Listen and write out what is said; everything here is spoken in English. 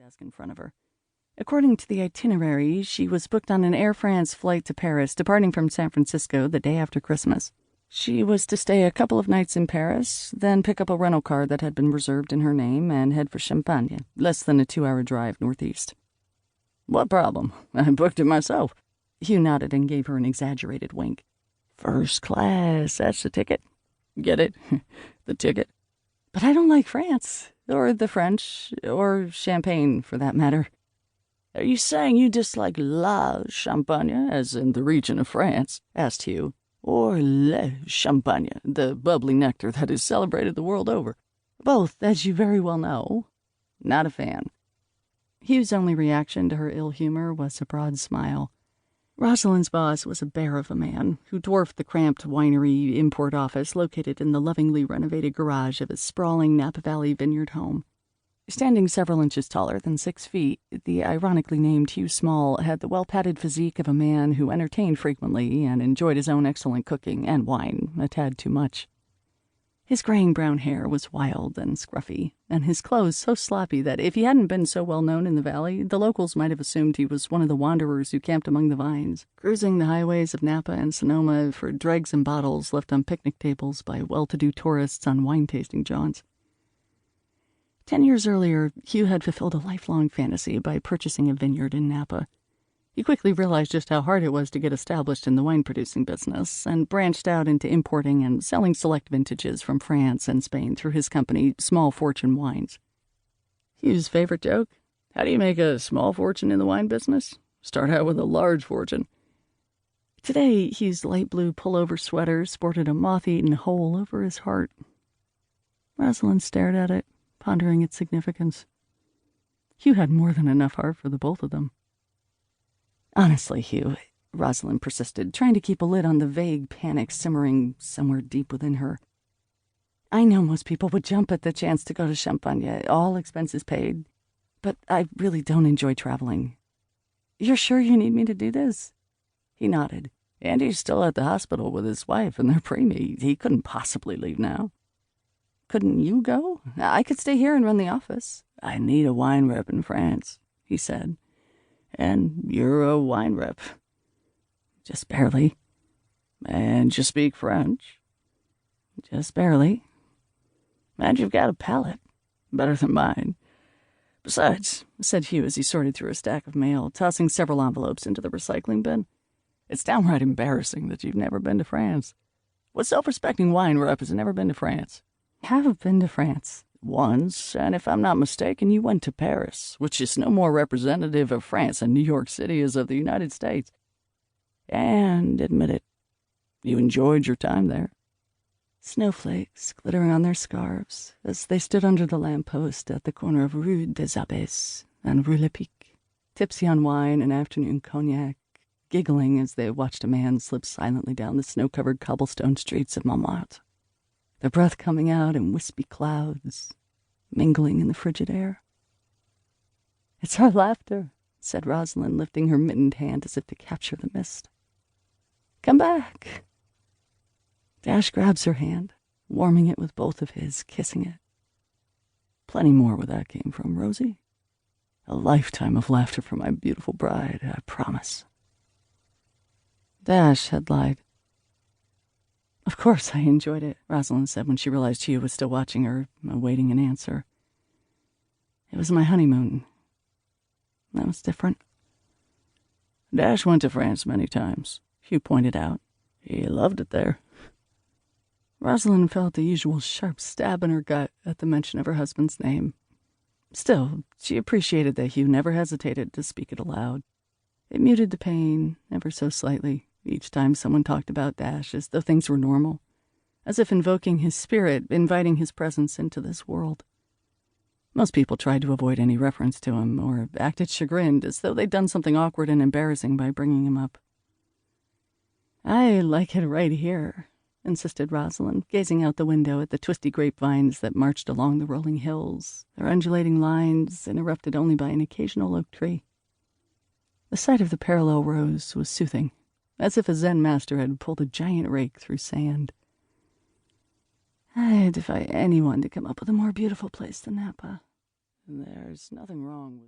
desk in front of her. According to the itinerary, she was booked on an Air France flight to Paris, departing from San Francisco the day after Christmas. She was to stay a couple of nights in Paris, then pick up a rental car that had been reserved in her name and head for Champagne, less than a 2-hour drive northeast. What problem? I booked it myself. Hugh nodded and gave her an exaggerated wink. First class, that's the ticket. Get it? The ticket. But I don't like France, or the French, or champagne, for that matter. Are you saying you dislike la Champagne, as in the region of France? Asked Hugh. Or le Champagne, the bubbly nectar that is celebrated the world over? Both, as you very well know. Not a fan. Hugh's only reaction to her ill humor was a broad smile. Rosalind's boss was a bear of a man who dwarfed the cramped winery import office located in the lovingly renovated garage of his sprawling Napa Valley vineyard home. Standing several inches taller than 6 feet, the ironically named Hugh Small had the well-padded physique of a man who entertained frequently and enjoyed his own excellent cooking and wine a tad too much. His graying brown hair was wild and scruffy, and his clothes so sloppy that if he hadn't been so well known in the valley, the locals might have assumed he was one of the wanderers who camped among the vines, cruising the highways of Napa and Sonoma for dregs and bottles left on picnic tables by well-to-do tourists on wine-tasting jaunts. 10 years earlier, Hugh had fulfilled a lifelong fantasy by purchasing a vineyard in Napa. He quickly realized just how hard it was to get established in the wine-producing business, and branched out into importing and selling select vintages from France and Spain through his company, Small Fortune Wines. Hugh's favorite joke? How do you make a small fortune in the wine business? Start out with a large fortune. Today, Hugh's light blue pullover sweater sported a moth-eaten hole over his heart. Rosalind stared at it, pondering its significance. Hugh had more than enough heart for the both of them. Honestly, Hugh, Rosalind persisted, trying to keep a lid on the vague panic simmering somewhere deep within her. I know most people would jump at the chance to go to Champagne, all expenses paid, but I really don't enjoy traveling. You're sure you need me to do this? He nodded. Andy's still at the hospital with his wife and their preemie. He couldn't possibly leave now. Couldn't you go? I could stay here and run the office. I need a wine rep in France, he said. And you're a wine rep. Just barely. And you speak French? Just barely. And you've got a palate. Better than mine. Besides, said Hugh as he sorted through a stack of mail, tossing several envelopes into the recycling bin, it's downright embarrassing that you've never been to France. What self-respecting wine rep has never been to France? Have been to France. Once, and if I'm not mistaken, you went to Paris, which is no more representative of France than New York City is of the United States. And admit it, you enjoyed your time there. Snowflakes glittering on their scarves as they stood under the lamppost at the corner of Rue des Abbés and Rue Lepic, tipsy on wine and afternoon cognac, giggling as they watched a man slip silently down the snow-covered cobblestone streets of Montmartre, their breath coming out in wispy clouds, mingling in the frigid air. It's our laughter, said Rosalind, lifting her mittened hand as if to capture the mist. Come back. Dash grabs her hand, warming it with both of his, kissing it. Plenty more where that came from, Rosie. A lifetime of laughter for my beautiful bride, I promise. Dash had lied. Of course I enjoyed it, Rosalind said when she realized Hugh was still watching her, awaiting an answer. It was my honeymoon. That was different. Dash went to France many times, Hugh pointed out. He loved it there. Rosalind felt the usual sharp stab in her gut at the mention of her husband's name. Still, she appreciated that Hugh never hesitated to speak it aloud. It muted the pain, ever so slightly, each time someone talked about Dash as though things were normal, as if invoking his spirit, inviting his presence into this world. Most people tried to avoid any reference to him, or acted chagrined, as though they'd done something awkward and embarrassing by bringing him up. I like it right here, insisted Rosalind, gazing out the window at the twisty grapevines that marched along the rolling hills, their undulating lines interrupted only by an occasional oak tree. The sight of the parallel rows was soothing, as if a Zen master had pulled a giant rake through sand. I defy anyone to come up with a more beautiful place than Napa. There's nothing wrong with